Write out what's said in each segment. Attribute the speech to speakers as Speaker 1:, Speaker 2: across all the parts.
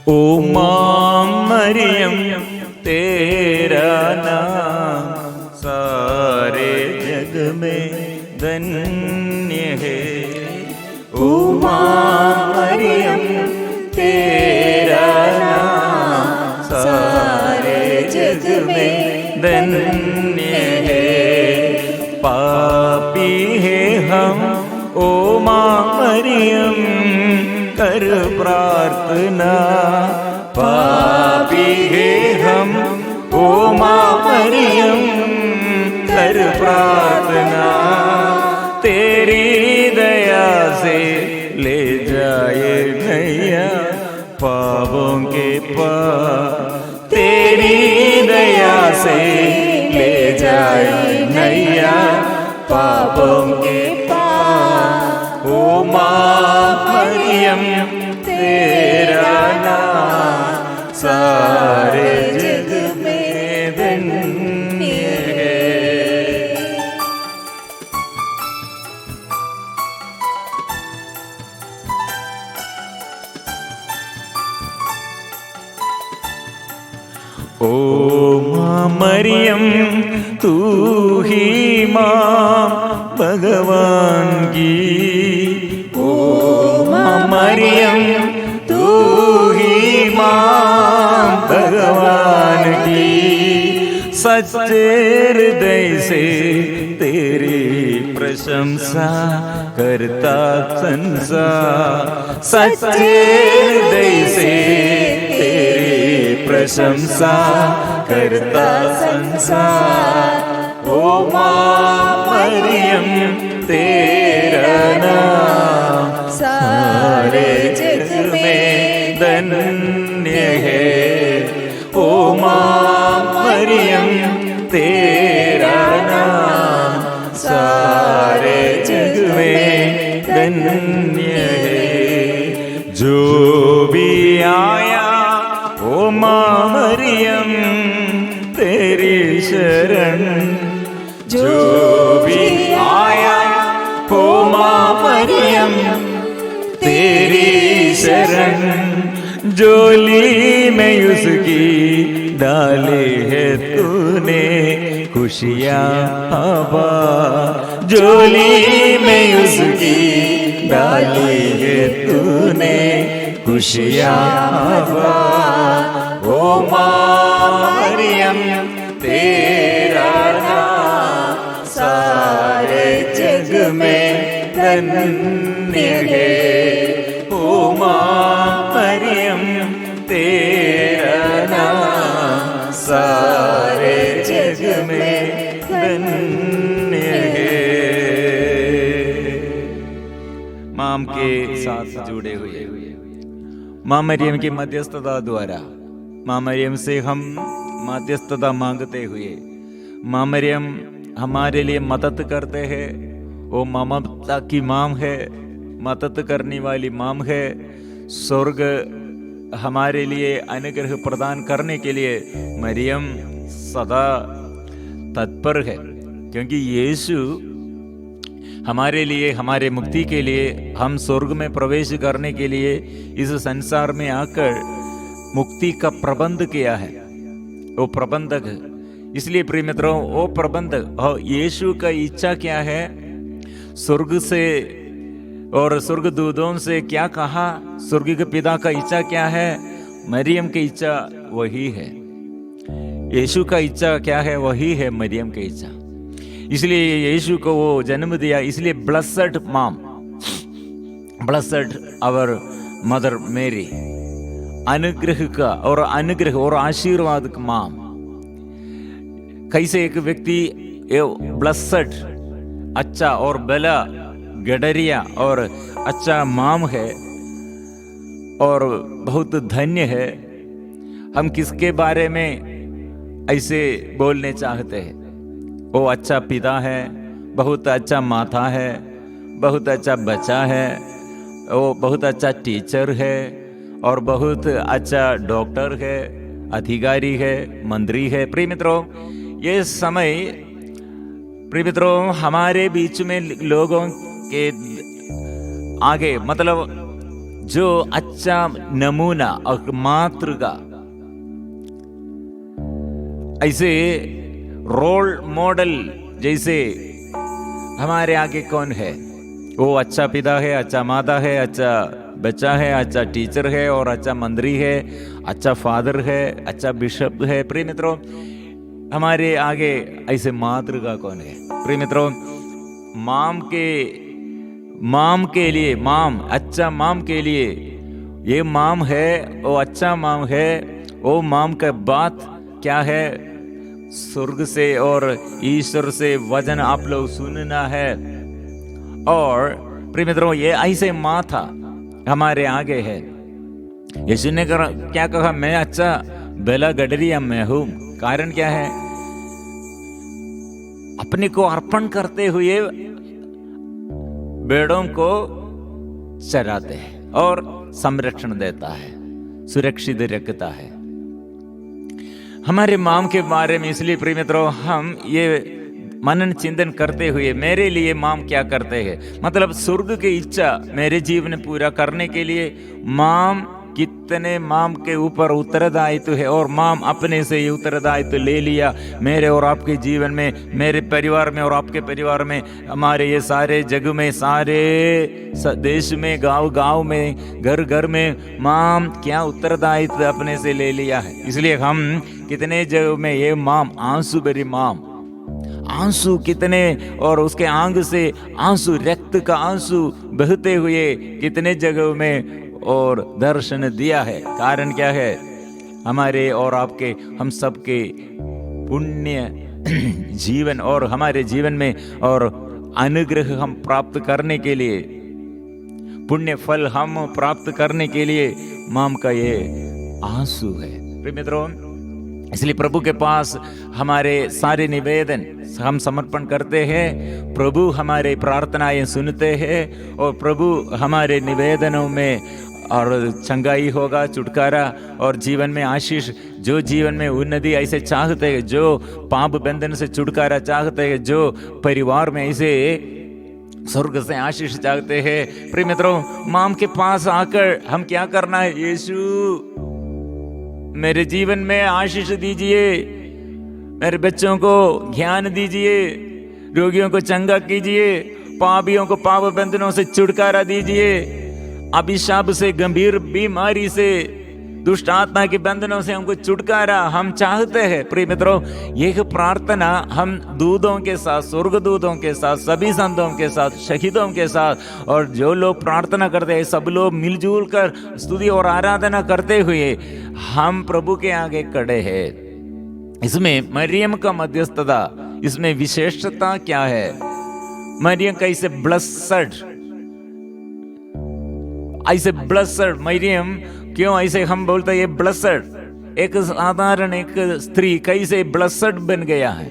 Speaker 1: ओ मां मरियम तेरा नाम सारे जग में धन्य है। ओ मां मरियम तेरा नाम सारे जग में धन्य है। पापी है हम ओ मां मरियम कर प्रार्थना। पापी है हम ओ मां मरियम कर प्रार्थना। तेरी दया से ले जाए नैया पापों के पार। तेरी दया से ले जाए नैया पापों के पार। ओ मां मरियम तेरा नाम सारे जग में धन्य है। ओ मां मरियम तू ही मां भगवान की। ओ मां मरियम तू ही मां भगवान की। सच्चे हृदय से तेरी प्रशंसा करता संसार। सच्चे हृदय से तेरी प्रशंसा करता संसार। ओ मां मरियम तेरा नाम सारे जग में धन्य है। ओ मां मरियम तेरा नाम सारे जग में धन्य है। जो भी आया ओ मां मरियम तेरी शरण। जो भी आया ओ मां मरियम तेरी शरण। झोली में उसकी डाली है तूने खुशियाँ हवा। झोली में उसकी डाली है तूने खुशियाँ हवा। ओ मां मरियम तेरा नाम सारे जग में धन्य है। ओ मां मरियम तेरा नाम सारे जग में धन्य है। माम के साथ जुड़े हुए मां मरियम की मध्यस्थता द्वारा मां मरियम से हम मध्यस्थता मांगते हुए मां मरियम हमारे लिए मदद करते हैं। वो ममता की माम है, मदद करने वाली माम है। स्वर्ग हमारे लिए अनुग्रह प्रदान करने के लिए मरियम सदा तत्पर है, क्योंकि यीशु हमारे लिए, हमारे मुक्ति के लिए, हम स्वर्ग में प्रवेश करने के लिए इस संसार में आकर मुक्ति का प्रबंध किया है। वो प्रबंधक, इसलिए प्रिय मित्रों, वो प्रबंधक यीशु का इच्छा क्या है, स्वर्ग से और स्वर्गदूतों से क्या कहा, स्वर्ग के पिता का इच्छा क्या है, मरियम की इच्छा वही है। यीशु का इच्छा क्या है, वही है मरियम की इच्छा। इसलिए यीशु को वो जन्म दिया। इसलिए ब्लेस्ड माम, ब्लेस्ड आवर मदर मेरी, अनुग्रह का और अनुग्रह और आशीर्वाद का माम। कैसे एक व्यक्ति ब्लेस्ड, अच्छा और भला, गडरिया और अच्छा माम है और बहुत धन्य है। हम किसके बारे में ऐसे बोलने चाहते हैं? वो अच्छा पिता है, बहुत अच्छा माता है, बहुत अच्छा बच्चा है, वो बहुत अच्छा टीचर है और बहुत अच्छा डॉक्टर है, अधिकारी है, मंत्री है। प्रिय मित्रों, ये समय प्रिय मित्रों हमारे बीच में लोगों के आगे, मतलब जो अच्छा नमूना और मातृका, ऐसे रोल मॉडल जैसे हमारे आगे कौन है? वो अच्छा पिता है, अच्छा माता है, अच्छा बच्चा है, अच्छा टीचर है और अच्छा मंत्री है, अच्छा फादर है, अच्छा बिशप है। प्रिय मित्रों, हमारे आगे ऐसे मातृका कौन है? प्रिय मित्रों, माम के लिए, अच्छा माम के लिए ये माम है, वो अच्छा माम है। वो माम का बात क्या है? स्वर्ग से और ईश्वर से वचन आप लोग सुनना है। और प्रिय मित्रों, ये ऐसे माँ था हमारे आगे है। यीशु ने क्या कहा? मैं अच्छा बेला गडरिया में हूं। कारण क्या है? अपने को अर्पण करते हुए भेड़ों को चराते हैं और संरक्षण देता है, सुरक्षित रखता है। हमारे माम के बारे में इसलिए प्रिय मित्रों हम ये मनन चिंतन करते हुए, मेरे लिए माम क्या करते हैं, मतलब स्वर्ग की इच्छा मेरे जीवन में पूरा करने के लिए माम कितने माम के ऊपर उत्तरदायित्व है, और माम अपने से ये उत्तरदायित्व ले लिया मेरे और आपके जीवन में, मेरे परिवार में और आपके परिवार में, हमारे ये सारे जग में, सारे देश में, गांव गांव में, घर घर में माम क्या उत्तरदायित्व अपने से ले लिया है। इसलिए हम कितने जगह में ये माम आंसू भरी माम, आंसू कितने, और उसके आंग से आंसू, रक्त का आंसू बहते हुए कितने जगह में और दर्शन दिया है। कारण क्या है? हमारे और आपके, हम सबके पुण्य जीवन और हमारे जीवन में और अनुग्रह हम प्राप्त करने के लिए, पुण्य फल हम प्राप्त करने के लिए माम का ये आंसू है। प्रिय मित्रों, इसलिए प्रभु के पास हमारे सारे निवेदन हम समर्पण करते हैं। प्रभु हमारे प्रार्थनाएं सुनते हैं और प्रभु हमारे निवेदनों में और चंगाई होगा, छुटकारा और जीवन में आशीष, जो जीवन में उन्नति ऐसे चाहते हैं, जो पाप बंधन से छुटकारा चाहते हैं, जो परिवार में ऐसे स्वर्ग से आशीष चाहते हैं। प्रिय मित्रों, माम के पास आकर हम क्या करना है? यीशु मेरे जीवन में आशीष दीजिए, मेरे बच्चों को ज्ञान दीजिए, रोगियों को चंगा कीजिए, पापियों को पाप बंधनों से छुटकारा दीजिए, अभिशाप से, गंभीर बीमारी से, दुष्ट आत्मा के बंधनों से हमको छुटकारा हम चाहते हैं। प्रिय मित्रों, यह प्रार्थना हम दूतों के साथ, स्वर्गदूतों के साथ, सभी संतों के साथ, शहीदों के साथ, और जो लोग प्रार्थना करते हैं सब लोग मिलजुल कर स्तुति और आराधना करते हुए हम प्रभु के आगे खड़े हैं। इसमें मरियम का मध्यस्थता, इसमें विशेषता क्या है? मरियम कैसे ब्लेस्ड, ऐसे ब्लेस्ड मरियम क्यों ऐसे हम बोलते हैं? ये ब्लेस्ड, एक साधारण एक स्त्री कैसे ब्लेस्ड बन गया है,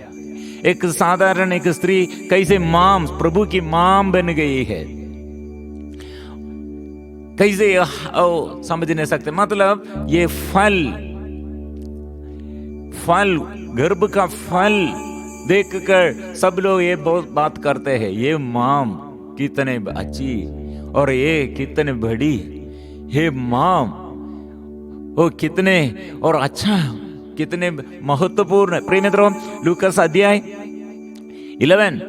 Speaker 1: एक साधारण एक स्त्री कैसे माम, प्रभु की माम बन गई है, कैसे समझ नहीं सकते। मतलब ये फल गर्भ का फल देखकर सब लोग ये बहुत बात करते हैं, ये माम कितने अच्छी और ये कितने बड़ी, हे माम वो कितने और अच्छा, कितने महत्वपूर्ण। प्रिय मित्रों, लूकास अध्याय 11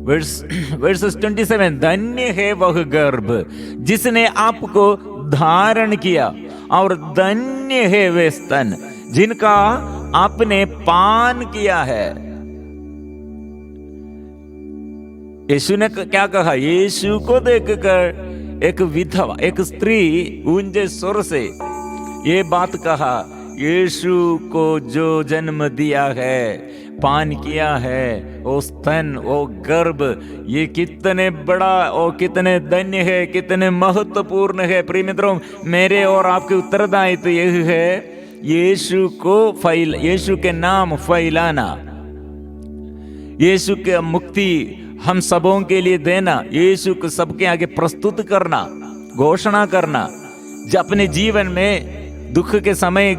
Speaker 1: वर्सेस 27, धन्य है वह गर्भ जिसने आपको धारण किया और धन्य है वे स्तन जिनका आपने पान किया है। यीशु ने क्या कहा? यीशु को देखकर एक विधवा, एक स्त्री ऊंचे स्वर से ये बात कहा, यीशु को जो जन्म दिया है, पान किया है, वो स्तन, वो गर्भ, ये कितने बड़ा और कितने धन्य है, कितने महत्वपूर्ण है। प्रिय मित्रों, मेरे और आपके उत्तरदायित्व यही है, यीशु के नाम फैलाना, यीशु के मुक्ति हम सबों के लिए देना, यीशु को सबके आगे प्रस्तुत करना, घोषणा करना। जब अपने जीवन में दुख के समय,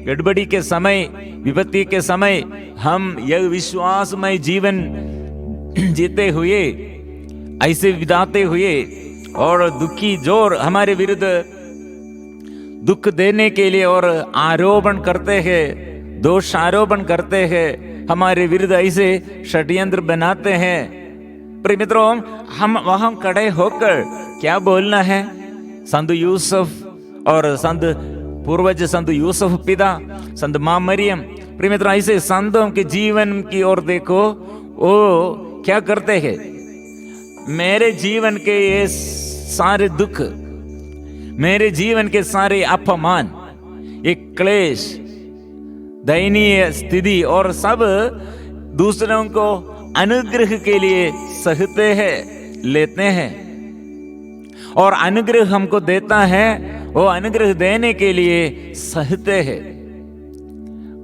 Speaker 1: गड़बड़ी के समय, विपत्ति के समय हम यह विश्वासमय जीवन जीते हुए, ऐसे बिताते हुए और दुखी जोर हमारे विरुद्ध दुख देने के लिए और आरोपण करते हैं, दोष आरोपण करते हैं, हमारे विरुद्ध ऐसे षड्यंत्र बनाते हैं। प्रिय मित्रों, हम वहां खड़े होकर क्या बोलना है? संत यूसुफ और संत पूर्वज, संत यूसुफ पिता, संत मां मरियम, प्रिय मित्रों, ऐसे संतों के जीवन की ओर देखो, वो क्या करते हैं? मेरे जीवन के ये सारे दुख, मेरे जीवन के सारे अपमान, ये क्लेश, दयनीय स्थिति और सब दूसरों को अनुग्रह के लिए सहते हैं, लेते हैं। और अनुग्रह हमको देता है, वो अनुग्रह देने के लिए सहते हैं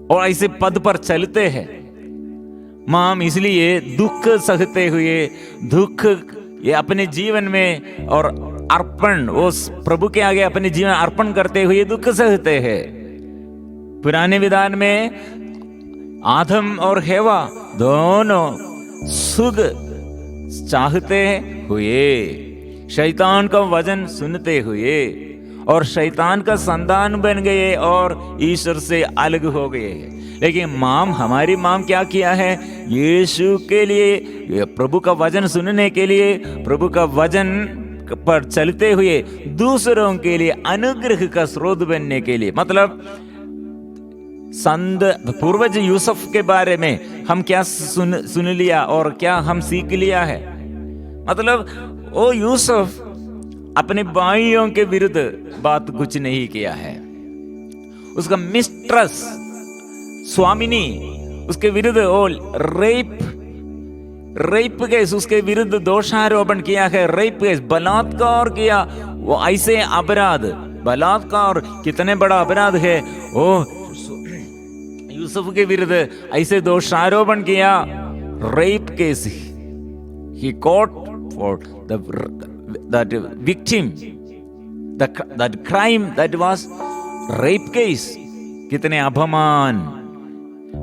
Speaker 1: और ऐसे पद पर चलते हैं। माम इसलिए दुख सहते हुए, दुख ये अपने जीवन में और अर्पण, उस प्रभु के आगे अपने जीवन अर्पण करते हुए दुख सहते हैं। पुराने विधान में आदम और हेवा दोनों सुख चाहते हुए, शैतान का वचन सुनते हुए और शैतान का संतान बन गए और ईश्वर से अलग हो गए। लेकिन माम, हमारी माम क्या किया है? यीशु के लिए, प्रभु का वचन सुनने के लिए, प्रभु का वचन पर चलते हुए दूसरों के लिए अनुग्रह का स्रोत बनने के लिए, मतलब संत पूर्वज यूसुफ के बारे में हम क्या सुन लिया और क्या हम सीख लिया है? मतलब वो यूसुफ अपने भाइयों के विरुद्ध बात कुछ नहीं किया है। उसका मिस्ट्रेस, स्वामिनी, उसके विरुद्ध वो रेप केस, उसके विरुद्ध दोषारोपण किया है, रेप केस, बलात्कार किया। वो ऐसे अपराध, बलात्कार कितने बड़ा अपराध है, वो यूसुफ के विरुद्ध ऐसे दोषारोपण किया, rape case. He caught for that victim, that crime, that was rape case. कितने अपमान,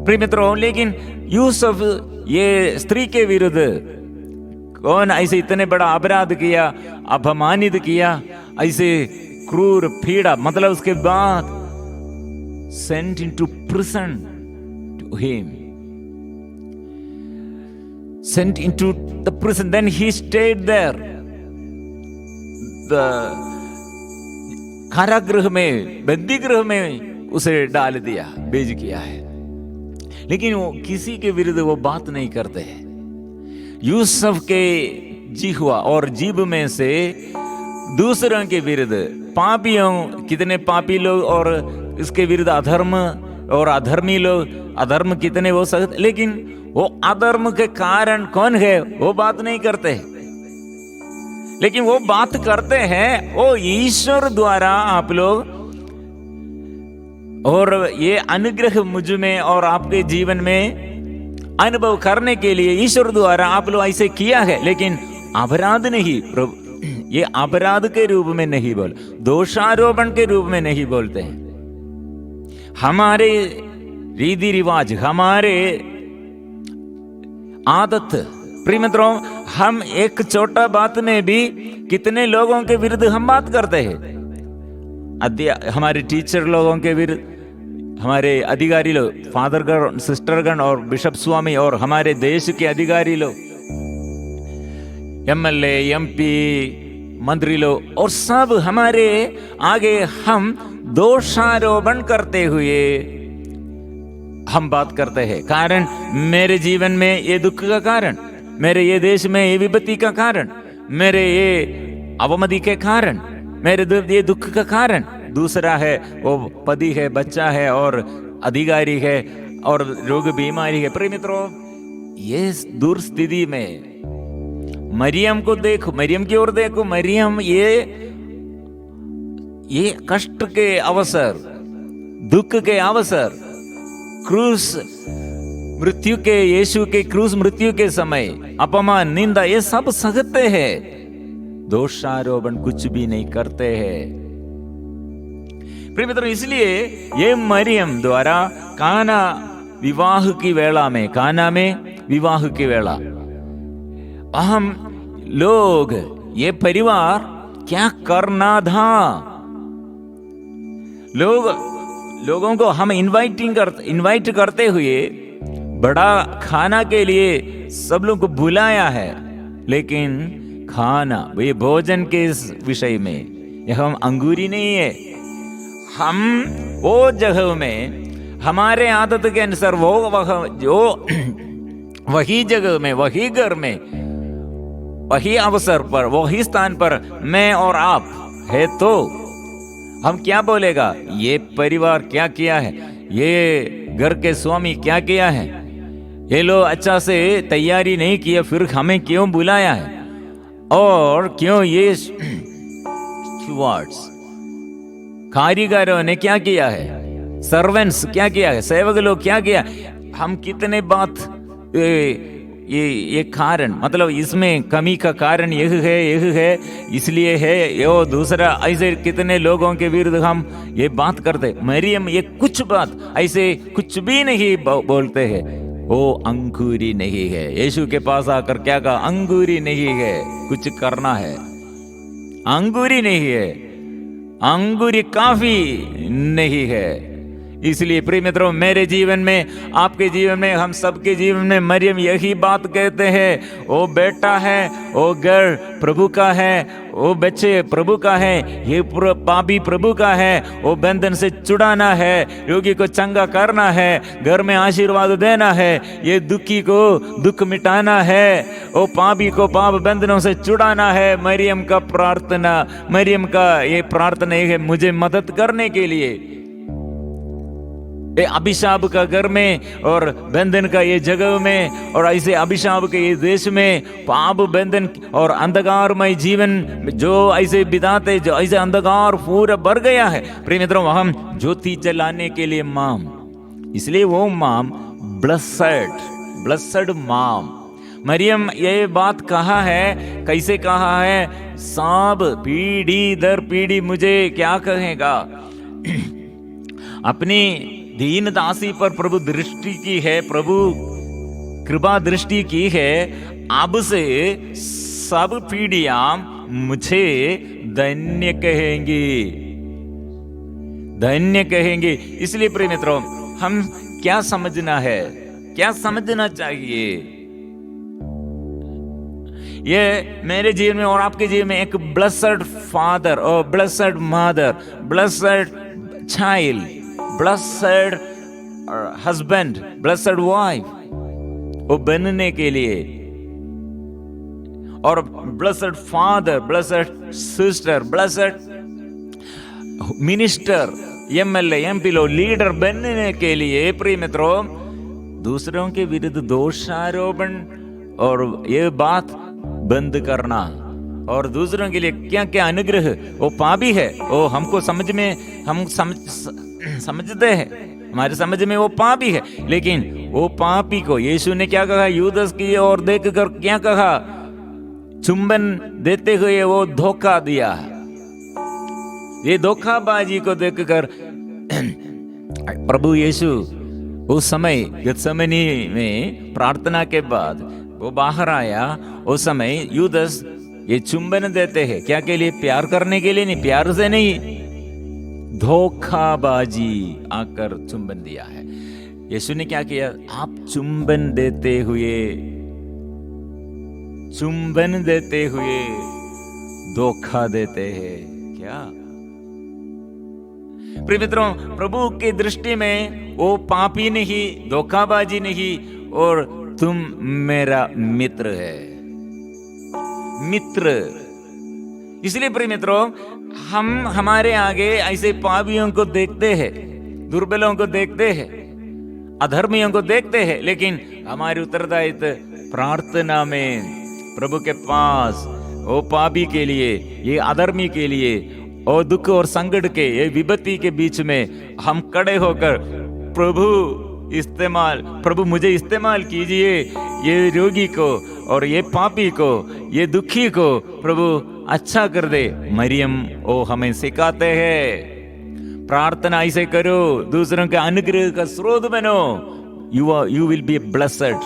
Speaker 1: प्रिय मित्रों। लेकिन यूसुफ ये स्त्री के विरुद्ध कौन ऐसे इतने बड़ा अपराध किया, अपमानित किया, ऐसे क्रूर पीड़ा, मतलब उसके बाद sent into prison to him, sent into the prison, then he stayed there, the कारागृह में, बंदीगृह में उसे डाल दिया, भेज किया है। लेकिन वो किसी के विरुद्ध वो बात नहीं करते हैं। यूसुफ के जिह्वा और जीभ में से दूसरों के विरुद्ध, पापियों, कितने पापी लोग और इसके विरुद्ध अधर्म और अधर्मी लोग, अधर्म कितने वो सख्त, लेकिन वो अधर्म के कारण कौन है वो बात नहीं करते हैं। लेकिन वो बात करते हैं, वो ईश्वर द्वारा आप लोग, और ये अनुग्रह मुझ में और आपके जीवन में अनुभव करने के लिए ईश्वर द्वारा आप लोग ऐसे किया है। लेकिन अपराध नहीं, प्रभु ये अपराध के रूप में नहीं बोल, दोषारोपण के रूप में नहीं बोलते हैं। हमारे रीति रिवाज, हमारे आदत, प्रिय मित्रों, हम एक छोटा बात में भी कितने लोगों के विरुद्ध हम बात करते हैं। हमारे टीचर लोगों के विरुद्ध, हमारे अधिकारी लोग, फादरगण, सिस्टरगण और बिशप स्वामी, और हमारे देश के अधिकारी लोग, एमएलए, एमपी, मंत्री लोग, और सब हमारे आगे हम दोषारोपण करते हुए हम बात करते हैं। कारण मेरे जीवन में ये दुख का कारण, मेरे ये देश में ये विपत्ति का कारण, मेरे ये अवमति के कारण, मेरे ये दुख का कारण दूसरा है, वो पति है, बच्चा है और अधिकारी है और रोग बीमारी है। प्रिय मित्रों, ये दूर स्थिति में मरियम को देखो, मरियम की ओर देखो। मरियम ये कष्ट के अवसर, दुख के अवसर, क्रूस मृत्यु के, यीशु के क्रूस मृत्यु के समय अपमान, निंदा, ये सब सहते हैं, दोषारोपण कुछ भी नहीं करते हैं। प्रिय मित्रों, इसलिए ये मरियम द्वारा काना विवाह की वेला में, काना में विवाह की वेला, हम लोग, ये परिवार क्या करना था। लोगों को हम इनवाइट करते हुए बड़ा खाना के लिए सब लोग को बुलाया है, लेकिन खाना, ये भोजन के इस विषय में यह हम अंगूरी नहीं है। हम वो जगह में हमारे आदत के अनुसार वही जगह में, वही घर में, वही अवसर पर, वही स्थान पर मैं और आप है तो हम क्या बोलेगा, ये परिवार क्या किया है, ये घर के स्वामी क्या किया है, ये लोग अच्छा से तैयारी नहीं किया, फिर हमें क्यों बुलाया है, और क्यों ये स्टुवर्ड्स कारीगरों ने क्या किया है, सर्वेंट्स क्या किया है, सेवक लोग क्या किया। हम कितने बात ये कारण, मतलब इसमें कमी का कारण यह है इसलिए है, यो दूसरा, ऐसे कितने लोगों के विरुद्ध हम ये बात करते। मरियम ये कुछ बात ऐसे कुछ भी नहीं बोलते हैं, वो अंगूरी नहीं है। यीशु के पास आकर क्या कहा, अंगूरी नहीं है, कुछ करना है, अंगूरी नहीं है, अंगूरी काफी नहीं है। इसलिए प्रिय मित्रों, मेरे जीवन में, आपके जीवन में, हम सबके जीवन में मरियम यही बात कहते हैं, वो बेटा है, वो घर प्रभु का है, वो बच्चे प्रभु का है, ये पापी प्रभु का है, वो बंधन से छुड़ाना है, रोगी को चंगा करना है, घर में आशीर्वाद देना है, ये दुखी को दुख मिटाना है, वो पापी को पाप बंधनों से छुड़ाना है। मरियम का प्रार्थना, मरियम का ये प्रार्थना है मुझे मदद करने के लिए। अभिशाप का घर में और बंधन का ये जगह में, और ऐसे अभिशाप के ये देश में पाप बंधन और अंधकारमय जीवन जो ऐसे बिताते, जो ऐसे अंधकार पूरा भर गया है। प्रिय मित्रों, हम ज्योति जलाने के लिए माम, इसलिए वो माम ब्लेसेड माम। मरियम ये बात कहा है, कैसे कहा है, सब पीढ़ी दर पीढ़ी मुझे क्या कहेगा। अपनी दीन दासी पर प्रभु दृष्टि की है, प्रभु कृपा दृष्टि की है, अब से सब पीढ़ियां मुझे धन्य कहेंगी, धन्य कहेंगे। इसलिए प्रिय मित्रों, हम क्या समझना है, क्या समझना चाहिए, ये मेरे जीवन में और आपके जीवन में एक ब्लेसेड फादर और blessed mother, blessed child, blessed husband, blessed wife वो बनने के लिए, और blessed father, blessed sister, blessed minister, MLA, MP लोग, लीडर बनने के लिए प्रिय मित्रों, दूसरों के विरुद्ध दोषारोपण और ये बात बंद करना, और दूसरों के लिए क्या क्या अनुग्रह, वो पापी है, वो हमको समझ में, हम समझते हैं, हमारे समझ में वो पापी है, लेकिन वो पापी को यीशु ने क्या कहा, यूदस की ओर देखकर क्या कहा, चुंबन देते हुए वो धोखा दिया। ये धोखाबाजी को देखकर प्रभु यीशु उस समय गतसमनी में प्रार्थना के बाद वो बाहर आया, उस समय यूदस ये चुंबन देते हैं, क्या के लिए, प्यार करने के लिए नहीं, प्यार से नहीं, धोखाबाजी आकर चुंबन दिया है। यीशु ने क्या किया, आप चुंबन देते हुए धोखा देते हैं क्या। प्रिय मित्रों, प्रभु की दृष्टि में वो पापी नहीं, धोखाबाजी नहीं, और तुम मेरा मित्र है, मित्र। इसलिए प्रिय मित्रों, हम हमारे आगे ऐसे पापियों को देखते हैं, दुर्बलों को देखते हैं, अधर्मियों को देखते हैं, लेकिन हमारी उत्तरदायित्व प्रार्थना में प्रभु के पास वो पापी के लिए, ये अधर्मी के लिए, और दुख और संकट के ये विपत्ति के बीच में हम खड़े होकर, प्रभु मुझे इस्तेमाल कीजिए, ये रोगी को और ये पापी को, ये दुखी को प्रभु अच्छा कर दे। मरियम वो हमें सिखाते हैं, प्रार्थना ऐसे करो, दूसरों के अनुग्रह का स्रोत बनो, यू विल बी ब्लेसेड।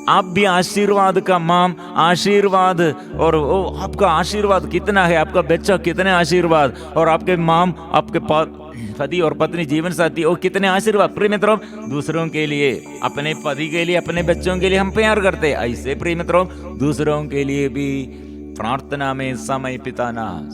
Speaker 1: आप भी आशीर्वाद का माम आशीर्वाद, और वो आपका आशीर्वाद कितना है, आपका बच्चा कितने आशीर्वाद, और आपके माम, आपके पति और पत्नी, जीवन साथी, वो कितने आशीर्वाद। प्रिय मित्रों, दूसरों के लिए, अपने पति के लिए, अपने बच्चों के लिए हम प्यार करते हैं, ऐसे प्रिय मित्रों दूसरों के लिए भी प्रार्थना में समय बिताना,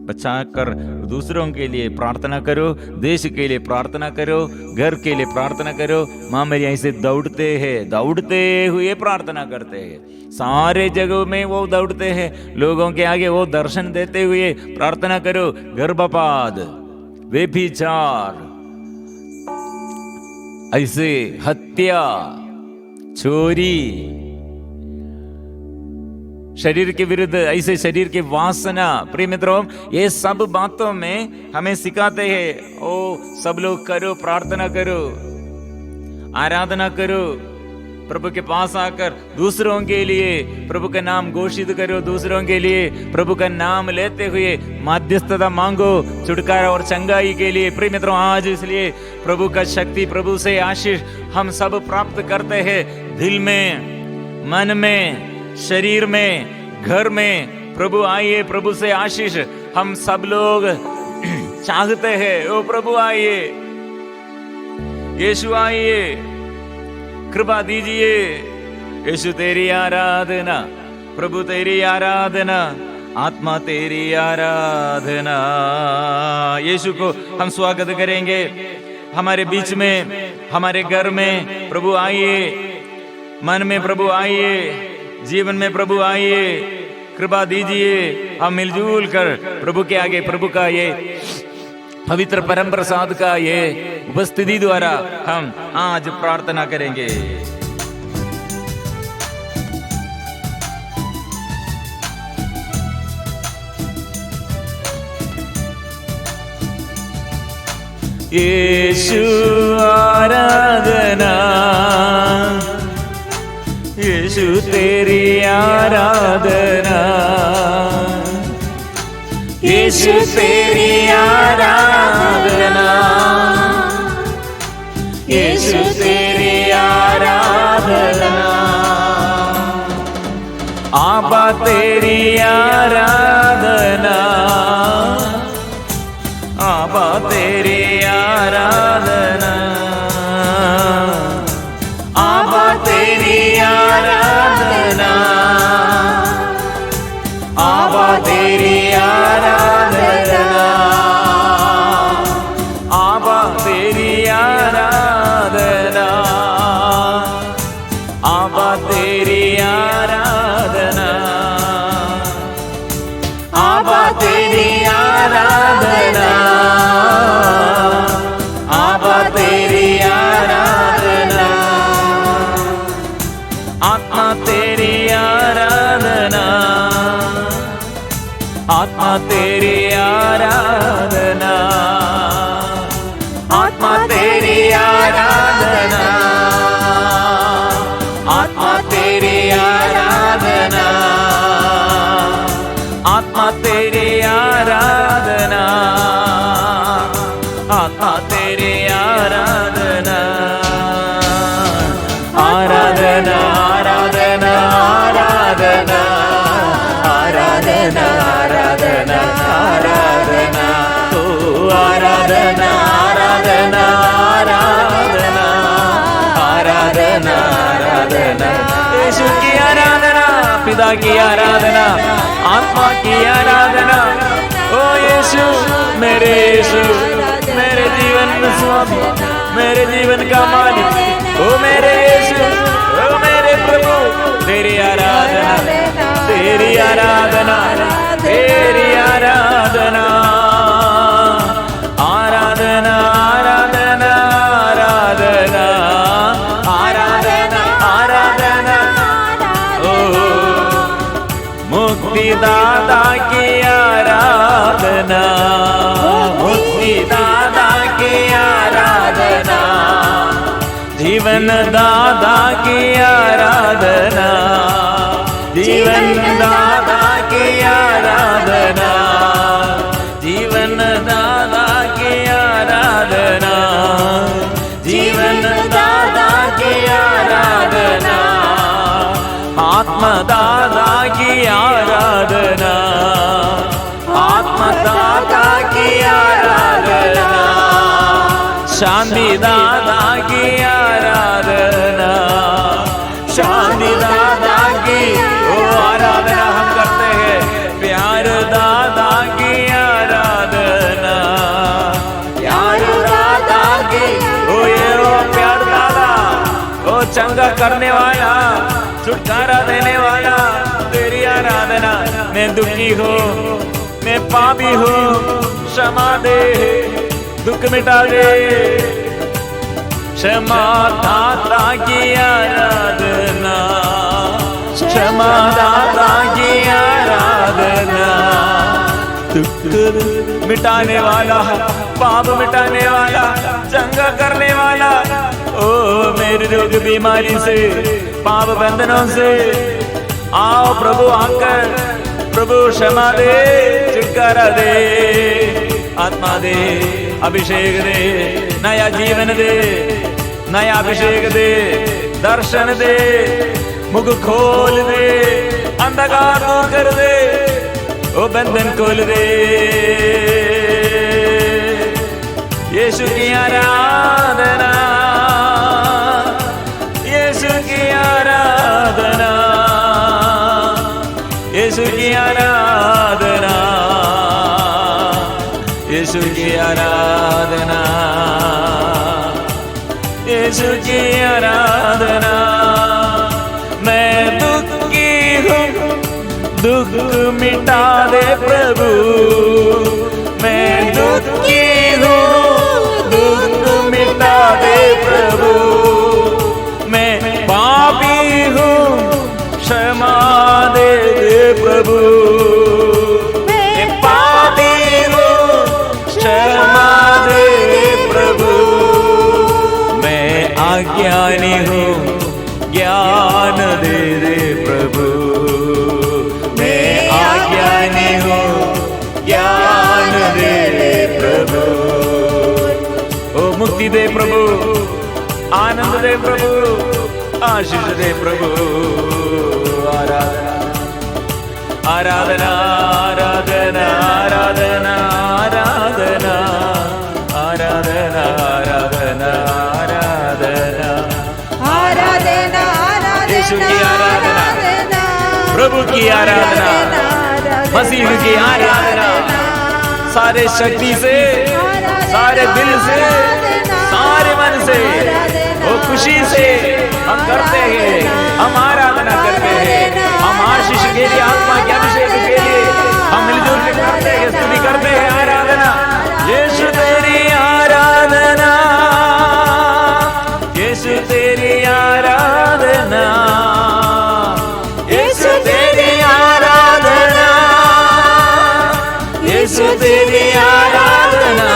Speaker 1: बचा कर दूसरों के लिए प्रार्थना करो, देश के लिए प्रार्थना करो, घर के लिए प्रार्थना करो। माँ मरियम ऐसे दौड़ते हुए प्रार्थना करते हैं, सारे जगहों में वो दौड़ते हैं, लोगों के आगे वो दर्शन देते हुए प्रार्थना करो। गर्भपात, व्यभिचार, ऐसे हत्या, चोरी, शरीर के विरुद्ध ऐसे शरीर की वासना, प्रिय मित्रों ये सब बातों में हमें सिखाते हैं। ओ सब लोग करो, प्रार्थना करो, आराधना करो, प्रभु के पास आकर दूसरों के लिए प्रभु का नाम घोषित करो, दूसरों के लिए प्रभु का नाम लेते हुए मध्यस्थता मांगो, छुटकारा और चंगाई के लिए। प्रिय मित्रों आज इसलिए प्रभु का शक्ति, प्रभु से आशीष हम सब प्राप्त करते हैं, दिल में, मन में, शरीर में, घर में। प्रभु आइए, प्रभु से आशीष हम सब लोग चाहते हैं। ओ प्रभु आइए, यीशु आइए, कृपा दीजिए। यीशु तेरी आराधना, प्रभु तेरी आराधना, आत्मा तेरी आराधना। यीशु को हम स्वागत करेंगे हमारे बीच में, हमारे घर में। प्रभु आइए, मन में प्रभु आइए, जीवन में प्रभु आइए, कृपा दीजिए। हम मिलजुल कर प्रभु के आगे प्रभु का ये पवित्र परम प्रसाद का ये उपस्थिति द्वारा हम आज प्रार्थना करेंगे। यीशु आराधना, यीशु तेरी आराधना, यीशु तेरी आराधना, यीशु तेरी आराधना, आबा तेरी आराधना, आबा तेरी आराधना, आबा तेरी आराधना, आबा तेरी आराधना, आबा तेरी आराधना, आबा तेरी आराधना, आबा तेरी आराधना, आबा तेरी आराधना, आत्मा तेरी आराधना, आत्मा तेरी आराधना, आत्मा तेरी आराधना, आत्मा तेरी आराधना, आत्मा तेरी आराधना, आत्मा तेरी आराधना, आराधना, आराधना, आराधना, आराधना, आराधना, आराधना, ओ आराधना, आराधना, आराधना, आराधना, आराधना, यीशु की आराधना, पिता की आराधना, आत्मा की आराधना। ओ यीशु, मेरे यीशु, मेरे जीवन में स्वामी, मेरे जीवन का मालिक, ओ मेरे यीशु, ओ मेरे प्रभु, तेरी आराधना, तेरी आराधना, तेरी आराधना, आराधना, आराधना, आराधना, आराधना, आराधना, ओ मुक्तिदाता की आराधना, मुक्तिदाता की आराधना, जीवन दाता की आराधना, जीवन दाता की आराधना, जीवन दाता की आत्मदाता की आराधना, आत्मदाता की आराधना, शांति दाता की आराधना, शांति दाता की वो आराधना हम करते हैं। प्यार दाता की आराधना, प्यार दाता की वो ये वो प्यार दाता, वो चंगा करने वाला, छुटकारा देने वाला, तेरी आराधना। मैं दुखी हूँ, मैं पापी हूँ, क्षमा दे, दुख मिटा दे। क्षमा दाता की आराधना, क्षमा दाता की आराधना, दुख मिटाने वाला, पाप मिटाने वाला, चंगा करने वाला। ओ मेरे रोग बीमारी से, पाप बंधनों से आओ प्रभु, आकर प्रभु क्षमा दे, छुटकारा दे, आत्मा दे, अभिषेक दे, नया जीवन दे, नया अभिषेक दे, दर्शन दे, मुख खोल दे, अंधकार दूर कर दे, ओ बंधन खोल दे। यीशु की आराधना, यीशु की आराधना, यीशु की आराधना, यीशु की आराधना, यीशु की आराधना। मैं दुखी हूँ, दुख मिटा दे प्रभु, मैं दुखी हूँ, दुख मिटा दे प्रभु। मैं पापी हूँ, क्षमा दे प्रभु, मैं पापी हूँ, क्षमा दे प्रभु। मैं अज्ञानी हूँ, ज्ञान दे दे प्रभु, मैं अज्ञानी हूँ, ज्ञान दे दे प्रभु। ओ मुक्ति दे प्रभु, आनंद दे प्रभु, आशीष दे प्रभु। आराधना आराधना आराधना आराधना आराधना आराधना आराधना आराधना, यीशु की आराधना, प्रभु की आराधना, मसीह की आराधना, सारे शक्ति से, सारे दिल से, सारे मन से, वो खुशी से हम करते हैं, हम आराधना करते हैं, हम आशीष के लिए, आत्मा के अभिषेक के लिए हम मिलजुल के करते हैं, स्तुति करते हैं, आराधना। यीशु तेरी आराधना, यीशु तेरी आराधना, यीशु तेरी आराधना, यीशु तेरी आराधना,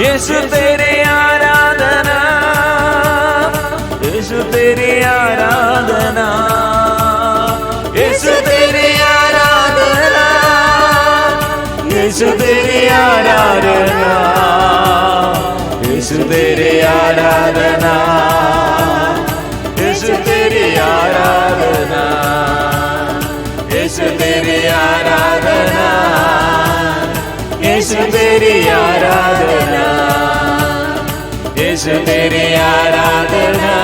Speaker 1: यीशु तेरी आराधना, यीशु तेरी आराधना, यीशु तेरी आराधना, यीशु तेरी आराधना, यीशु तेरी आराधना, यीशु तेरी आराधना, यीशु तेरी आराधना, यीशु तेरी आराधना, यीशु तेरी आराधना,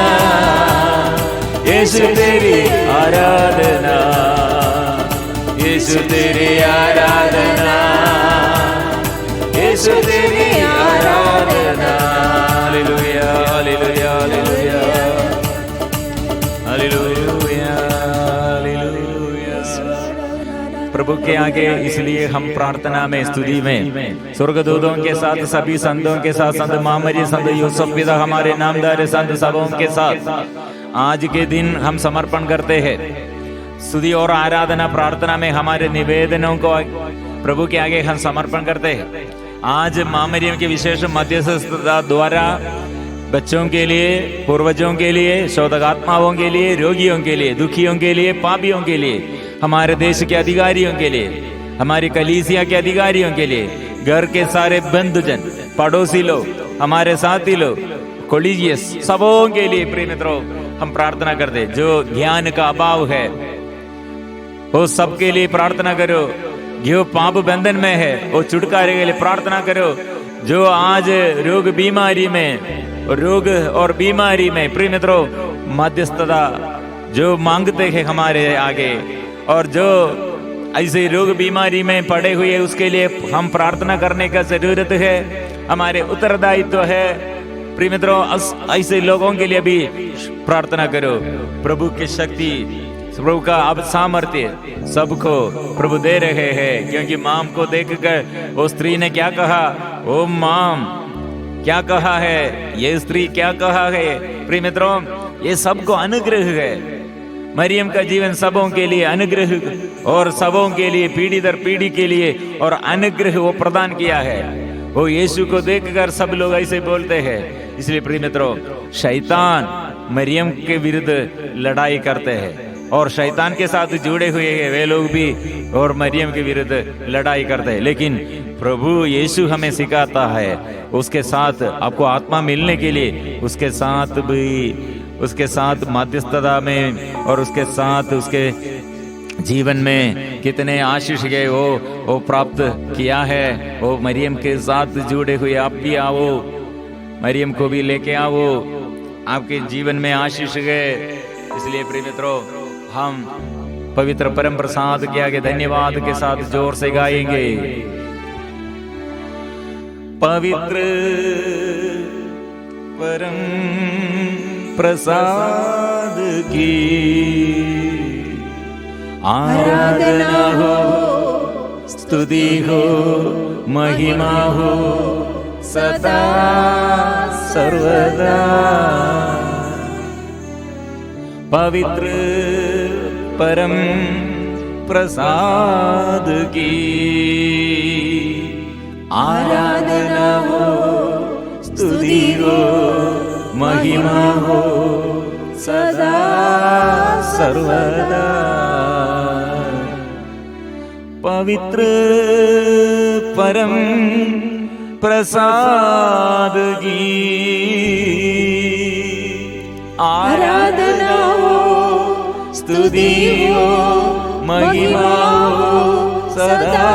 Speaker 1: यीशु तेरी आराधना, यीशु तेरी आराधना, यीशु तेरी आराधना। Hallelujah hallelujah hallelujah hallelujah hallelujah. प्रभु के आगे इसलिए हम प्रार्थना में, स्तुति में स्वर्गदूतों के साथ, सभी संतों के साथ, संत मामरी, संत यूसुफ पिता, हमारे नामदार संत सबों के साथ आज के दिन हम समर्पण करते हैं। स्तुति और आराधना प्रार्थना में हमारे निवेदनों को प्रभु के आगे हम समर्पण करते हैं। आज मां मरियम के विशेष मध्यस्थता द्वारा बच्चों के लिए, पूर्वजों के लिए, शोधकात्माओं के लिए, रोगियों के लिए, दुखियों के लिए, पापियों के लिए, हमारे देश के अधिकारियों के लिए, हमारी कलीसिया के अधिकारियों के लिए, घर के सारे बंधुजन, पड़ोसी लोग, हमारे साथी लोग, कोलिजियस सबों के लिए प्रिय मित्रों हम प्रार्थना करते। जो ज्ञान का अभाव है वो सबके लिए प्रार्थना करो। जो पाप बंधन में है वो छुटकारे के लिए प्रार्थना करो। जो आज रोग और बीमारी में प्रिय मित्रों मध्यस्थता जो मांगते हैं हमारे आगे, और जो ऐसे रोग बीमारी में पड़े हुए उसके लिए हम प्रार्थना करने का जरूरत है, हमारे उत्तरदायित्व है। प्रिय मित्रों ऐसे लोगों के लिए भी प्रार्थना करो। प्रभु की शक्ति, प्रभु का अब सामर्थ्य सबको प्रभु दे रहे हैं, क्योंकि माम को देखकर वो स्त्री ने क्या कहा, ओ माम क्या कहा है, ये स्त्री क्या कहा है। प्रिय मित्रों ये सबको अनुग्रह है। मरियम का जीवन सबों के लिए अनुग्रह और सबों के लिए पीढ़ी दर पीढ़ी के लिए और अनुग्रह वो प्रदान किया है। वो यीशु को देखकर सब लोग ऐसे बोलते हैं। इसलिए प्रिय मित्रों शैतान मरियम के विरुद्ध लड़ाई करते हैं और शैतान के साथ जुड़े हुए हैं वे लोग भी और मरियम के विरुद्ध लड़ाई करते हैं। लेकिन प्रभु यीशु हमें सिखाता है उसके साथ आपको आत्मा मिलने के लिए उसके साथ भी, उसके साथ मध्यस्थता में और उसके साथ उसके जीवन में कितने आशीष गए वो प्राप्त किया है। वो मरियम के साथ जुड़े हुए आप भी आओ, मरियम को भी लेके आओ, आपके जीवन में आशीष गए। इसलिए प्रिय मित्रों हम पवित्र परम प्रसाद के आगे धन्यवाद के साथ जोर से गाएंगे। पवित्र परम प्रसाद की आराधना हो, स्तुति हो, महिमा हो सदा सर्वदा। पवित्र परम प्रसाद की आराधना हो, स्तुति हो, महिमा हो सदा सर्वदा। पवित्र परम प्रसाद की आराधना हो, स्तुति हो, महिमा हो सदा